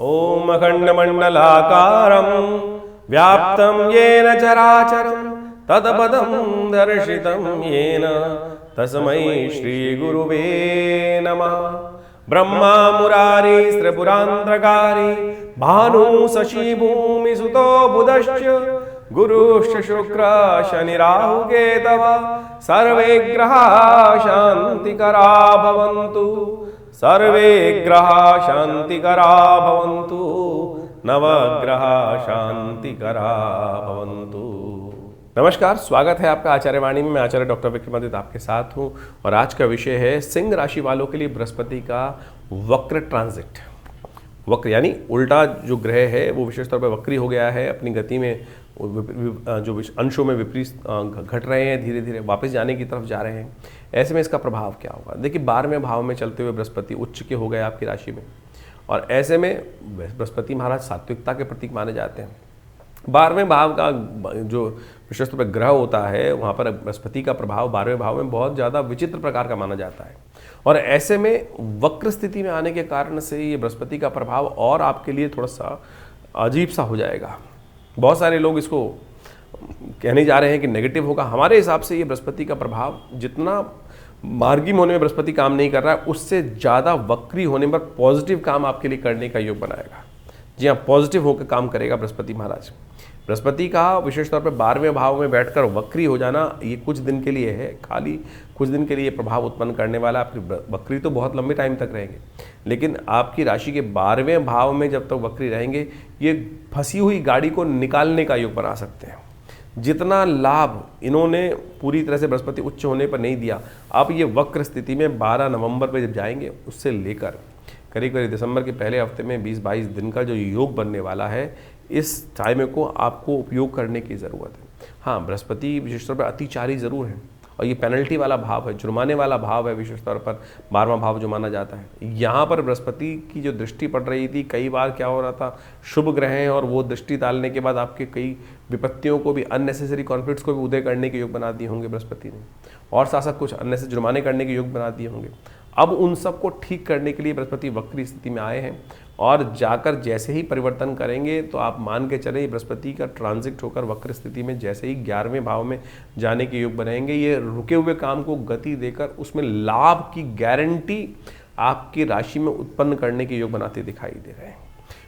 ओम अखंडमंडलाकारं व्याप्तं येन चराचरं तत्पदं दर्शितं येन तस्मै श्रीगुरुवे नमः। ब्रह्मा मुरारी त्रिपुरांतकारी भानु शशि भूमि सुतो बुधश्च गुरुश्च शुक्र शनि राहु केतव सर्वे ग्रहा शांतिकरा भवन्तु, सर्वे ग्रहा शांतिकरा भवन्तु, नवग्रह शांतिकरा भवन्तु। नमस्कार, स्वागत है आपका आचार्यवाणी में। मैं आचार्य डॉक्टर विक्रमादित्य आपके साथ हूं और आज का विषय है सिंह राशि वालों के लिए बृहस्पति का वक्र ट्रांजिट। वक्र यानी उल्टा जो ग्रह है वो विशेष तौर पर वक्री हो गया है, अपनी गति में जो अंशों में विपरीत घट रहे हैं, धीरे धीरे वापस जाने की तरफ जा रहे हैं। ऐसे में इसका प्रभाव क्या होगा? देखिए, 12वें भाव में चलते हुए बृहस्पति उच्च के हो गए आपकी राशि में, और ऐसे में बृहस्पति महाराज सात्विकता के प्रतीक माने जाते हैं। 12वें भाव का जो विशेष तौर पर ग्रह होता है, वहाँ पर बृहस्पति का प्रभाव 12वें भाव में बहुत ज़्यादा विचित्र प्रकार का माना जाता है, और ऐसे में वक्र स्थिति में आने के कारण से ये बृहस्पति का प्रभाव और आपके लिए थोड़ा सा अजीब सा हो जाएगा। बहुत सारे लोग इसको कहने जा रहे हैं कि नेगेटिव होगा। हमारे हिसाब से ये बृहस्पति का प्रभाव जितना मार्गी होने में बृहस्पति काम नहीं कर रहा है, उससे ज़्यादा वक्री होने पर पॉजिटिव काम आपके लिए करने का योग बनाएगा। जी हाँ, पॉजिटिव होकर काम करेगा बृहस्पति महाराज। बृहस्पति का विशेष तौर पर 12वें भाव में बैठकर वक्री हो जाना ये कुछ दिन के लिए है, खाली कुछ दिन के लिए प्रभाव उत्पन्न करने वाला। आपकी वक्री तो बहुत लंबे टाइम तक रहेंगे, लेकिन आपकी राशि के 12वें भाव में जब तक वक्री रहेंगे, ये फंसी हुई गाड़ी को निकालने का योग बना सकते हैं। जितना लाभ इन्होंने पूरी तरह से बृहस्पति उच्च होने पर नहीं दिया, अब ये वक्र स्थिति में 12 नवंबर पर जब जाएंगे, उससे लेकर करीब करीब दिसंबर के पहले हफ्ते में 20-22 दिन का जो योग बनने वाला है, इस टाइम को आपको उपयोग करने की ज़रूरत है। हाँ, बृहस्पति विशेष तौर पर अतिचारी ज़रूर है, और ये पेनल्टी वाला भाव है, जुर्माने वाला भाव है विशेष तौर पर 12वां भाव जो माना जाता है। यहाँ पर बृहस्पति की जो दृष्टि पड़ रही थी, कई बार क्या हो रहा था, शुभ ग्रह हैं और वो दृष्टि डालने के बाद आपके कई विपत्तियों को भी, अननेसेसरी कॉन्फ्लिक्ट्स को भी उदय करने के योग बना दिए होंगे बृहस्पति ने, और साथ साथ कुछ अननेसेसरी जुर्माने करने के योग बना दिए होंगे। अब उन सबको ठीक करने के लिए बृहस्पति वक्री स्थिति में आए हैं, और जाकर जैसे ही परिवर्तन करेंगे तो आप मान के चलें, बृहस्पति का ट्रांजिट होकर वक्र स्थिति में जैसे ही 11वें भाव में जाने के योग बनेंगे, ये रुके हुए काम को गति देकर उसमें लाभ की गारंटी आपकी राशि में उत्पन्न करने के योग बनाते दिखाई दे रहे हैं।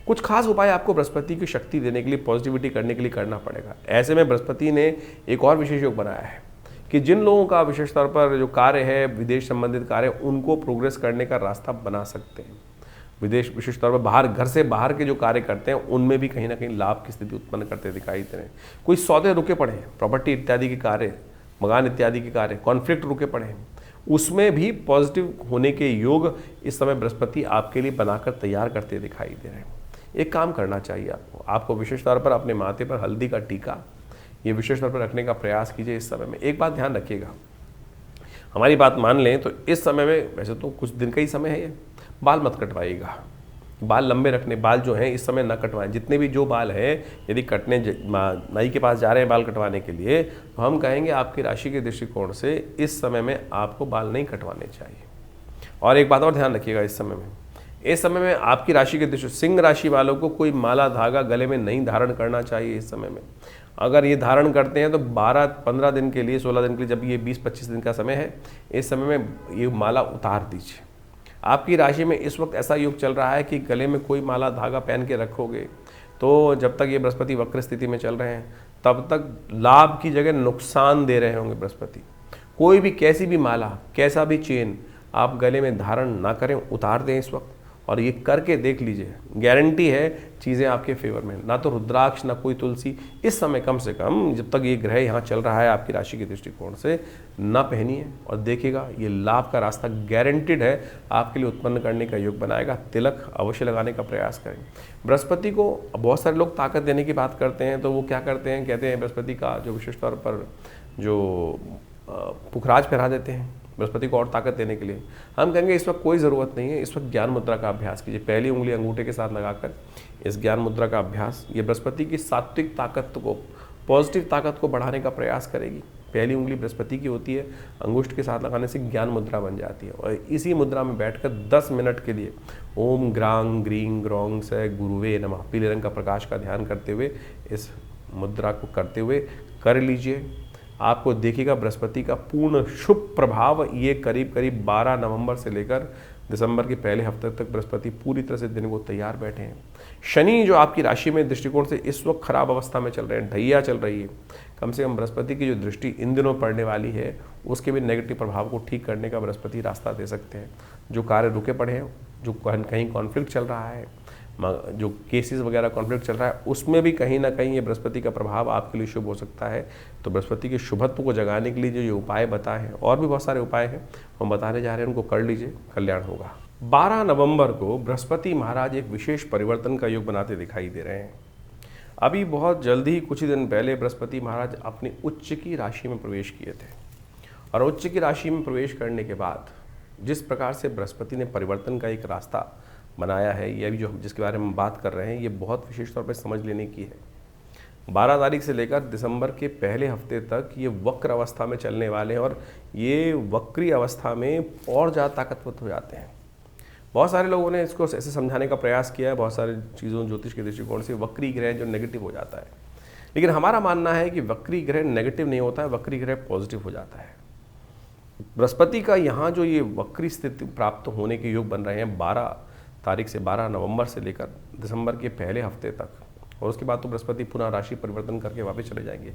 कुछ खास उपाय आपको बृहस्पति की शक्ति देने के लिए, पॉजिटिविटी करने के लिए करना पड़ेगा। ऐसे में बृहस्पति ने एक और विशेष योग बनाया है कि जिन लोगों का विशेष तौर पर जो कार्य है, विदेश संबंधित कार्य, उनको प्रोग्रेस करने का रास्ता बना सकते हैं। विदेश विशेष तौर पर बाहर, घर से बाहर के जो कार्य करते हैं, उनमें भी कहीं ना कहीं लाभ की स्थिति उत्पन्न करते दिखाई दे रहे हैं। कोई सौदे रुके पड़े हैं, प्रॉपर्टी इत्यादि के कार्य, मकान इत्यादि के कार्य, कॉन्फ्लिक्ट रुके पड़े हैं, उसमें भी पॉजिटिव होने के योग इस समय बृहस्पति आपके लिए बनाकर तैयार करते दिखाई दे रहे हैं। एक काम करना चाहिए आपको विशेष तौर पर अपने माथे पर हल्दी का टीका ये विशेष तौर पर रखने का प्रयास कीजिए इस समय में। एक बात ध्यान रखिएगा, हमारी बात मान लें तो इस समय में, वैसे तो कुछ दिन का ही समय है, ये बाल मत कटवाइएगा। बाल लंबे रखने, बाल जो हैं इस समय ना कटवाएं। जितने भी जो बाल हैं, यदि कटने नाई के पास जा रहे हैं बाल कटवाने के लिए, तो हम कहेंगे आपकी राशि के दृष्टिकोण से इस समय में आपको बाल नहीं कटवाने चाहिए। और एक बात और ध्यान रखिएगा, इस समय में आपकी राशि के दृष्टि, सिंह राशि वालों को कोई माला धागा गले में नहीं धारण करना चाहिए इस समय में। अगर ये धारण करते हैं तो 12-15 दिन के लिए, 16 दिन के लिए, जब ये 20-25 दिन का समय है, इस समय में ये माला उतार दीजिए। आपकी राशि में इस वक्त ऐसा योग चल रहा है कि गले में कोई माला धागा पहन के रखोगे तो जब तक ये बृहस्पति वक्र स्थिति में चल रहे हैं, तब तक लाभ की जगह नुकसान दे रहे होंगे बृहस्पति। कोई भी, कैसी भी माला, कैसा भी चेन आप गले में धारण ना करें, उतार दें इस वक्त, और ये करके देख लीजिए, गारंटी है चीज़ें आपके फेवर में। ना तो रुद्राक्ष, ना कोई तुलसी इस समय, कम से कम जब तक ये ग्रह यहाँ चल रहा है आपकी राशि के दृष्टिकोण से, ना पहनिए, और देखिएगा ये लाभ का रास्ता गारंटीड है आपके लिए उत्पन्न करने का योग बनाएगा। तिलक अवश्य लगाने का प्रयास करें। बृहस्पति को बहुत सारे लोग ताकत देने की बात करते हैं, तो वो क्या करते हैं, कहते हैं बृहस्पति का जो विशेष तौर पर जो पुखराज पहरा देते हैं बृहस्पति को और ताकत देने के लिए। हम कहेंगे इस वक्त कोई ज़रूरत नहीं है, इस वक्त ज्ञान मुद्रा का अभ्यास कीजिए। पहली उंगली अंगूठे के साथ लगाकर इस ज्ञान मुद्रा का अभ्यास, ये बृहस्पति की सात्विक ताकत को, पॉजिटिव ताकत को बढ़ाने का प्रयास करेगी। पहली उंगली बृहस्पति की होती है, अंगुष्ठ के साथ लगाने से ज्ञान मुद्रा बन जाती है। और इसी मुद्रा में बैठकर 10 मिनट के लिए ओम ग्रांग ग्रीं ग्रौंग से गुरुवे नमः पीले रंग का प्रकाश का ध्यान करते हुए इस मुद्रा को करते हुए कर लीजिए। आपको देखिएगा बृहस्पति का पूर्ण शुभ प्रभाव ये करीब करीब 12 नवंबर से लेकर दिसंबर के पहले हफ्ते तक बृहस्पति पूरी तरह से दिन को तैयार बैठे हैं। शनि जो आपकी राशि में दृष्टिकोण से इस वक्त खराब अवस्था में चल रहे हैं, ढैया चल रही है, कम से कम बृहस्पति की जो दृष्टि इन दिनों पड़ने वाली है उसके भी नेगेटिव प्रभाव को ठीक करने का बृहस्पति रास्ता दे सकते हैं। जो कार्य रुके पड़े हैं, जो कहीं कॉन्फ्लिक्ट चल रहा है, जो केसेस वगैरह कॉन्फ्लिक्ट चल रहा है, उसमें भी कहीं ना कहीं ये बृहस्पति का प्रभाव आपके लिए शुभ हो सकता है। तो बृहस्पति के शुभत्व को जगाने के लिए जो ये उपाय बताए हैं, और भी बहुत सारे उपाय हैं हम बताने जा रहे हैं, उनको कर लीजिए, कल्याण होगा। 12 नवंबर को बृहस्पति महाराज एक विशेष परिवर्तन का योग बनाते दिखाई दे रहे हैं। अभी बहुत जल्दी ही कुछ ही दिन पहले बृहस्पति महाराज अपनी उच्च की राशि में प्रवेश किए थे, और उच्च की राशि में प्रवेश करने के बाद जिस प्रकार से बृहस्पति ने परिवर्तन का एक रास्ता बनाया है, ये अभी जो जिसके बारे में बात कर रहे हैं, ये बहुत विशेष तौर पर समझ लेने की है। 12 तारीख से लेकर दिसंबर के पहले हफ्ते तक ये वक्र अवस्था में चलने वाले हैं, और ये वक्री अवस्था में और ज़्यादा ताकतवर हो जाते हैं। बहुत सारे लोगों ने इसको ऐसे समझाने का प्रयास किया है, बहुत सारी चीज़ों ज्योतिष के दृष्टिकोण से वक्री ग्रह जो नेगेटिव हो जाता है, लेकिन हमारा मानना है कि वक्री ग्रह नेगेटिव नहीं होता है, वक्री ग्रह पॉजिटिव हो जाता है। बृहस्पति का यहाँ जो ये वक्री स्थिति प्राप्त होने के योग बन रहे हैं 12 तारीख से 12 नवंबर से लेकर दिसंबर के पहले हफ्ते तक, और उसके बाद तो बृहस्पति पुनः राशि परिवर्तन करके वापस चले जाएंगे।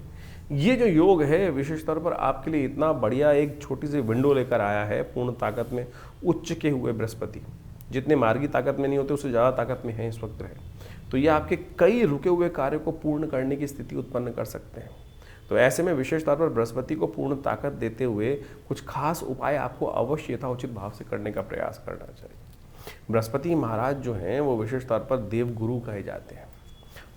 ये जो योग है विशेष तौर पर आपके लिए इतना बढ़िया एक छोटी सी विंडो लेकर आया है पूर्ण ताकत में उच्च के हुए बृहस्पति, जितने मार्गी ताकत में नहीं होते उससे ज़्यादा ताकत में है इस वक्त है। तो ये आपके कई रुके हुए कार्यों को पूर्ण करने की स्थिति उत्पन्न कर सकते हैं। तो ऐसे में विशेष तौर पर बृहस्पति को पूर्ण ताकत देते हुए कुछ खास उपाय आपको अवश्य यथाउचित भाव से करने का प्रयास करना चाहिए। बृहस्पति महाराज जो हैं वो विशेष तौर पर देवगुरु कहे जाते हैं,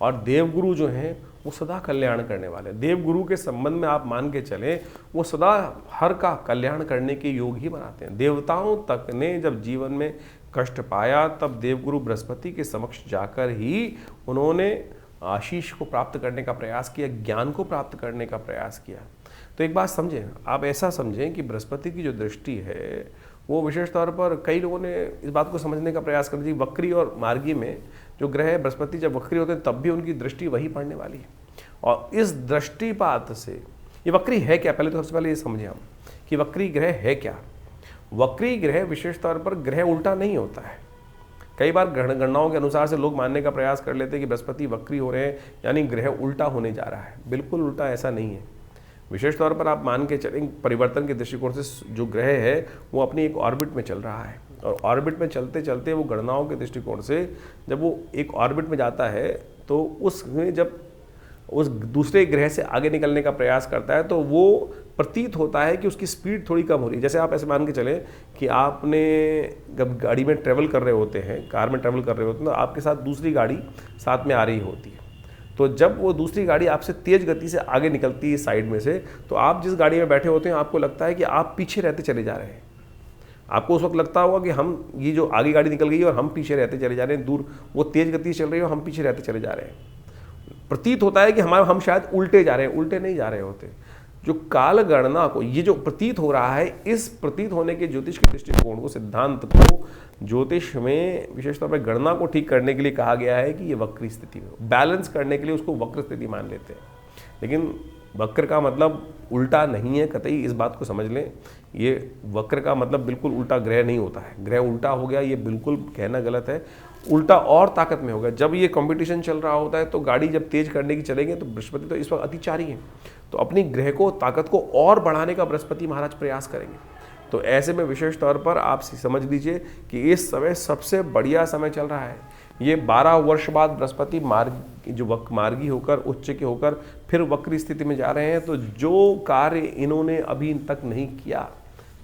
और देवगुरु जो हैं वो सदा कल्याण करने वाले। देवगुरु के संबंध में आप मान के चलें वो सदा हर का कल्याण करने के योग ही बनाते हैं। देवताओं तक ने जब जीवन में कष्ट पाया तब देवगुरु बृहस्पति के समक्ष जाकर ही उन्होंने आशीष को प्राप्त करने का प्रयास किया, ज्ञान को प्राप्त करने का प्रयास किया। तो एक बात समझें, आप ऐसा समझें कि बृहस्पति की जो दृष्टि है वो विशेष तौर पर कई लोगों ने इस बात को समझने का प्रयास कर दिया, वक्री और मार्गी में जो ग्रह है बृहस्पति जब वक्री होते हैं तब भी उनकी दृष्टि वही पड़ने वाली है। और इस दृष्टिपात से ये वक्री है क्या, पहले तो सबसे पहले ये समझें हम कि वक्री ग्रह है क्या। वक्री ग्रह विशेष तौर पर ग्रह उल्टा नहीं होता है। कई बार गणनाओं के अनुसार से लोग मानने का प्रयास कर लेते हैं कि बृहस्पति वक्री हो रहे हैं यानी ग्रह उल्टा होने जा रहा है। बिल्कुल उल्टा ऐसा नहीं है। विशेष तौर पर आप मान के चलें परिवर्तन के दृष्टिकोण से जो ग्रह है वो अपनी एक ऑर्बिट में चल रहा है, और ऑर्बिट में चलते चलते वो गणनाओं के दृष्टिकोण से जब वो एक ऑर्बिट में जाता है तो उसमें जब उस दूसरे ग्रह से आगे निकलने का प्रयास करता है तो वो प्रतीत होता है कि उसकी स्पीड थोड़ी कम हो रही है। जैसे आप ऐसे मान के चलें कि आपने जब गाड़ी में ट्रेवल कर रहे होते हैं, कार में ट्रेवल कर रहे होते हैं, तो आपके साथ दूसरी गाड़ी साथ में आ रही होती है। तो जब वो दूसरी गाड़ी आपसे तेज़ गति से आगे निकलती है साइड में से, तो आप जिस गाड़ी में बैठे होते हैं आपको लगता है कि आप पीछे रहते चले जा रहे हैं। आपको उस वक्त लगता होगा कि हम ये जो आगे गाड़ी निकल गई है और हम पीछे रहते चले जा रहे हैं, दूर वो तेज़ गति से चल रही है और हम पीछे रहते चले जा रहे हैं। प्रतीत होता है कि हम शायद उल्टे जा रहे हैं, उल्टे नहीं जा रहे होते। जो काल गणना को ये जो प्रतीत हो रहा है, इस प्रतीत होने के ज्योतिष के दृष्टिकोण को, सिद्धांत को ज्योतिष में विशेष तौर पर गणना को ठीक करने के लिए कहा गया है कि ये वक्री स्थिति में बैलेंस करने के लिए उसको वक्र स्थिति मान लेते हैं। लेकिन वक्र का मतलब उल्टा नहीं है, कतई इस बात को समझ लें। ये वक्र का मतलब बिल्कुल उल्टा ग्रह नहीं होता है। ग्रह उल्टा हो गया ये बिल्कुल कहना गलत है। उल्टा और ताकत में होगा। जब ये कंपटीशन चल रहा होता है तो गाड़ी जब तेज करने की चलेंगे तो बृहस्पति तो इस वक्त अतिचारी है, तो अपनी ग्रह को ताकत को और बढ़ाने का बृहस्पति महाराज प्रयास करेंगे। तो ऐसे में विशेष तौर पर आप समझ लीजिए कि इस समय सबसे बढ़िया समय चल रहा है। ये 12 वर्ष बाद बृहस्पति मार्गी होकर उच्च के होकर फिर वक्री स्थिति में जा रहे हैं। तो जो कार्य इन्होंने अभी तक नहीं किया,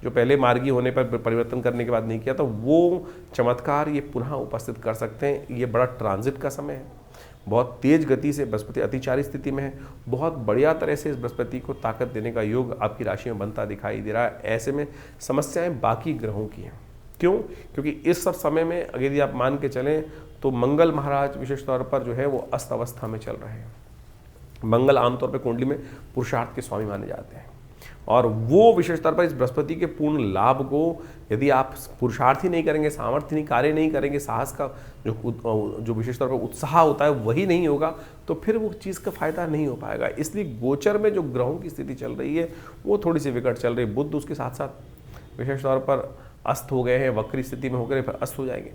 जो पहले मार्गी होने पर परिवर्तन करने के बाद नहीं किया, तो वो चमत्कार ये पुनः उपस्थित कर सकते हैं। ये बड़ा ट्रांजिट का समय है। बहुत तेज गति से बृहस्पति अतिचारी स्थिति में है। बहुत बढ़िया तरह से इस बृहस्पति को ताकत देने का योग आपकी राशि में बनता दिखाई दे रहा है। ऐसे में समस्याएं बाकी ग्रहों की हैं। क्यों? क्योंकि इस सब समय में यदि आप मान के चलें तो मंगल महाराज विशेष तौर पर जो है वो अस्त अवस्था में चल रहे हैं। मंगल आमतौर पर कुंडली में पुरुषार्थ के स्वामी माने जाते हैं। और वो विशेष तौर पर इस बृहस्पति के पूर्ण लाभ को यदि आप पुरुषार्थ ही नहीं करेंगे, सामर्थ्य नहीं, कार्य नहीं करेंगे, साहस का जो विशेष तौर पर उत्साह होता है वही नहीं होगा, तो फिर वो चीज़ का फायदा नहीं हो पाएगा। इसलिए गोचर में जो ग्रहों की स्थिति चल रही है वो थोड़ी सी विकट चल रही है। बुध उसके साथ साथ विशेष तौर पर अस्त हो गए हैं, वक्री स्थिति में हो गए, फिर अस्त हो जाएंगे।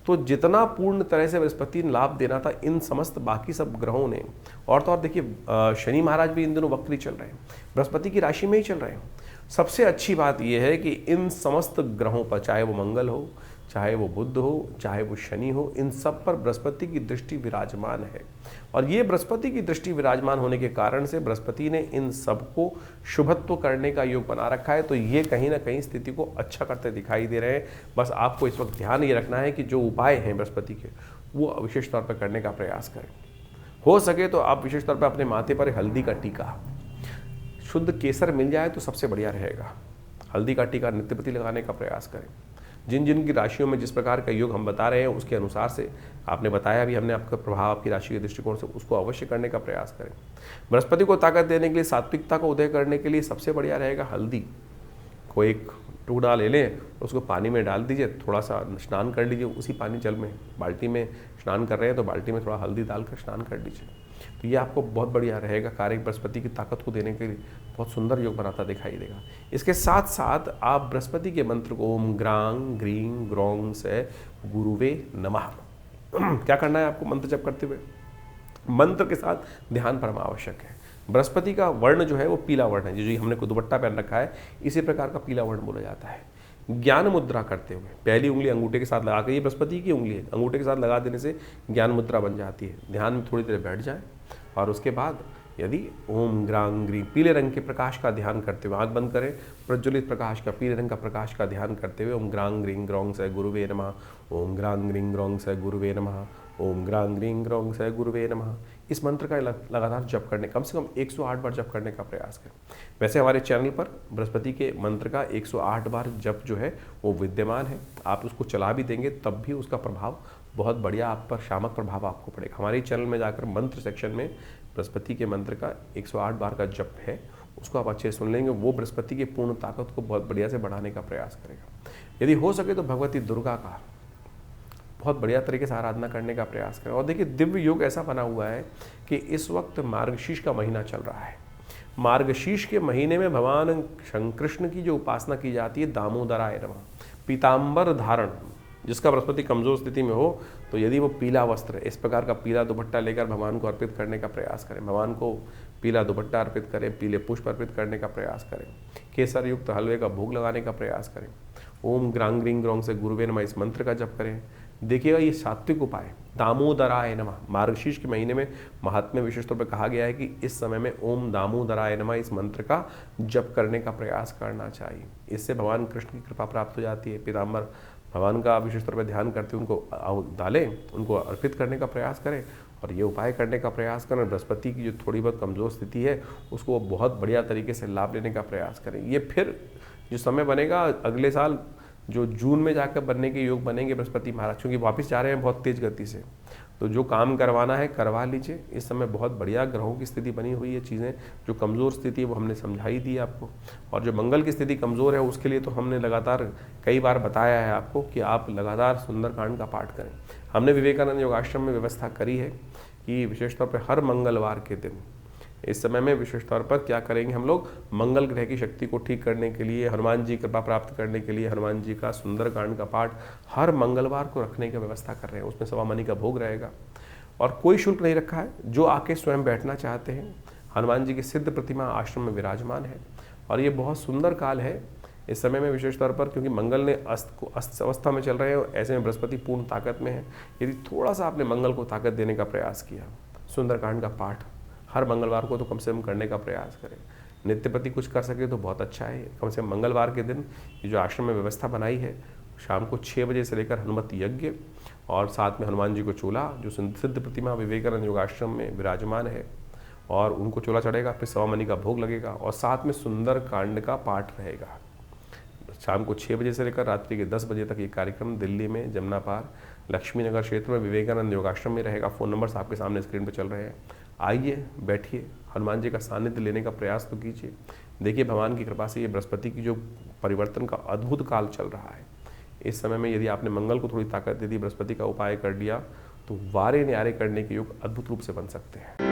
तो जितना पूर्ण तरह से बृहस्पति ने लाभ देना था इन समस्त बाकी सब ग्रहों ने, और तो और देखिए शनि महाराज भी इन दिनों वक्री चल रहे हैं, बृहस्पति की राशि में ही चल रहे हैं। सबसे अच्छी बात यह है कि इन समस्त ग्रहों पर, चाहे वो मंगल हो, चाहे वो बुध हो, चाहे वो शनि हो, इन सब पर बृहस्पति की दृष्टि विराजमान है। और ये बृहस्पति की दृष्टि विराजमान होने के कारण से बृहस्पति ने इन सबको शुभत्व करने का योग बना रखा है। तो ये कहीं ना कहीं स्थिति को अच्छा करते दिखाई दे रहे हैं। बस आपको इस वक्त ध्यान ये रखना है कि जो उपाय हैं बृहस्पति के वो विशेष तौर पर करने का प्रयास करें। हो सके तो आप विशेष तौर पर अपने माथे पर हल्दी का टीका, शुद्ध केसर मिल जाए तो सबसे बढ़िया रहेगा। हल्दी का टीका नित्य प्रति लगाने का प्रयास करें। जिन जिन की राशियों में जिस प्रकार का योग हम बता रहे हैं उसके अनुसार से आपने बताया भी, हमने आपका प्रभाव आपकी राशि के दृष्टिकोण से, उसको अवश्य करने का प्रयास करें। बृहस्पति को ताकत देने के लिए, सात्विकता को उदय करने के लिए सबसे बढ़िया रहेगा हल्दी को एक टुकड़ा ले लें, उसको पानी में डाल दीजिए, थोड़ा सा स्नान कर लीजिए उसी पानी जल में। बाल्टी में स्नान कर रहे हैं तो बाल्टी में थोड़ा हल्दी डालकर स्नान कर लीजिए, तो ये आपको बहुत बढ़िया रहेगा। कार्य बृहस्पति की ताकत को देने के लिए बहुत सुंदर योग बनाता दिखाई देगा। इसके साथ साथ आप बृहस्पति के मंत्र को ओम ग्रांग ग्रीं ग्रौंग से गुरुवे नमः क्या करना है आपको मंत्र जप करते हुए? मंत्र के साथ ध्यान परम आवश्यक है। बृहस्पति का वर्ण जो है वो पीला वर्ण है, जो हमने को दुपट्टा पहन रखा है इसी प्रकार का पीला वर्ण बोला जाता है। ज्ञान मुद्रा करते हुए पहली उंगली अंगूठे के साथ लगाकर, ये बृहस्पति की उंगली है, अंगूठे के साथ लगा देने से ज्ञान मुद्रा बन जाती है। ध्यान में थोड़ी देर बैठ जाए और उसके बाद यदि ओम ग्रांग ग्रीं पीले रंग के प्रकाश का ध्यान करते हुए, आंख बंद करें, प्रज्वलित प्रकाश का, पीले रंग का प्रकाश का ध्यान करते हुए ओम ग्रांग ग्रीं ग्रौंग से गुरुवे नमः, ओम ग्रांग ग्रीं ग्रौंग से गुरुवे नमः, ओम ग्रांग ग्रीं ग्रौंग से गुरुवे नमः, इस मंत्र का लगातार जप करने, कम से कम 108 बार जप करने का प्रयास करें। वैसे हमारे चैनल पर बृहस्पति के मंत्र का 108 बार जप जो है वो विद्यमान है। आप उसको चला भी देंगे तब भी उसका प्रभाव बहुत बढ़िया आप पर, शामक प्रभाव आपको पड़ेगा। हमारे चैनल में जाकर मंत्र सेक्शन में बृहस्पति के मंत्र का 108 बार का जप है, उसको आप अच्छे सुन लेंगे। वो बृहस्पति की पूर्ण ताकत को बहुत बढ़िया से बढ़ाने का प्रयास करेगा। यदि हो सके तो भगवती दुर्गा का बहुत बढ़िया तरीके से आराधना करने का प्रयास करें। और देखिए दिव्य योग ऐसा बना हुआ है कि इस वक्त मार्गशीर्ष का महीना चल रहा है। मार्गशीर्ष के महीने में भगवान कृष्ण की जो उपासना की जाती है, दामोदराय नमः, पीताम्बर धारण, जिसका बृहस्पति कमजोर स्थिति में हो तो यदि वो पीला वस्त्र, इस प्रकार का पीला दुपट्टा लेकर भगवान को अर्पित करने का प्रयास करें। भगवान को पीला दुपट्टा अर्पित करें, पीले पुष्प अर्पित करने का प्रयास करें, केसर युक्त हलवे का भोग लगाने का प्रयास करें। ओम ग्रांग ग्रीं ग्रौंग से गुरुवे नमः इस मंत्र का जप करें। देखिएगा ये सात्विक उपाय, दामोदराय नमः, मार्गशीर्ष के महीने में महात्म्य विशेष तौर पर कहा गया है कि इस समय में ओम दामोदराय नमः इस मंत्र का जप करने का प्रयास करना चाहिए। इससे भगवान कृष्ण की कृपा प्राप्त हो जाती है। पीताम्बर भगवान का विशेष तौर पर ध्यान करते उनको डालें, उनको अर्पित करने का प्रयास करें और ये उपाय करने का प्रयास करें। बृहस्पति की जो थोड़ी बहुत कमज़ोर स्थिति है उसको बहुत बढ़िया तरीके से लाभ लेने का प्रयास करें। ये फिर जो समय बनेगा अगले साल जो जून में जाकर बनने के योग बनेंगे बृहस्पति महाराज, क्योंकि वापस जा रहे हैं बहुत तेज गति से, तो जो काम करवाना है करवा लीजिए। इस समय बहुत बढ़िया ग्रहों की स्थिति बनी हुई है। चीज़ें जो कमज़ोर स्थिति है वो हमने समझाई दी आपको, और जो मंगल की स्थिति कमज़ोर है उसके लिए तो हमने लगातार कई बार बताया है आपको कि आप लगातार सुंदरकांड का पाठ करें। हमने विवेकानंद योगाश्रम में व्यवस्था करी है कि विशेष तौर पर हर मंगलवार के दिन इस समय में विशेष तौर पर क्या करेंगे, हम लोग मंगल ग्रह की शक्ति को ठीक करने के लिए, हनुमान जी कृपा प्राप्त करने के लिए हनुमान जी का सुंदरकांड का पाठ हर मंगलवार को रखने की व्यवस्था कर रहे हैं। उसमें सवा मनी का भोग रहेगा और कोई शुल्क नहीं रखा है। जो आके स्वयं बैठना चाहते हैं, हनुमान जी की सिद्ध प्रतिमा आश्रम में विराजमान है और ये बहुत सुंदर काल है इस समय में विशेष तौर पर, क्योंकि मंगल ने अस्त अवस्था में चल रहे हैं, ऐसे में बृहस्पति पूर्ण ताकत में है। यदि थोड़ा सा आपने मंगल को ताकत देने का प्रयास किया, सुंदरकांड का पाठ हर मंगलवार को तो कम से कम करने का प्रयास करें। नित्य प्रति कुछ कर सके तो बहुत अच्छा है। कम से कम मंगलवार के दिन ये जो आश्रम में व्यवस्था बनाई है, शाम को 6 बजे से लेकर हनुमत यज्ञ और साथ में हनुमान जी को चोला, जो सिद्ध प्रतिमा विवेकानंद योगाश्रम में विराजमान है, और उनको चोला चढ़ेगा, फिर सवा मनी का भोग लगेगा और साथ में सुंदर कांड का पाठ रहेगा। शाम को 6 बजे से लेकर रात्रि के 10 बजे तक ये कार्यक्रम दिल्ली में जमुना पार लक्ष्मी नगर क्षेत्र में विवेकानंद योगाश्रम में रहेगा। फ़ोन नंबर्स आपके सामने स्क्रीन पर चल रहे हैं। आइए, बैठिए, हनुमान जी का सानिध्य लेने का प्रयास तो कीजिए। देखिए भगवान की कृपा से ये बृहस्पति की जो परिवर्तन का अद्भुत काल चल रहा है, इस समय में यदि आपने मंगल को थोड़ी ताकत दे दी, बृहस्पति का उपाय कर लिया, तो वारे न्यारे करने के योग अद्भुत रूप से बन सकते हैं।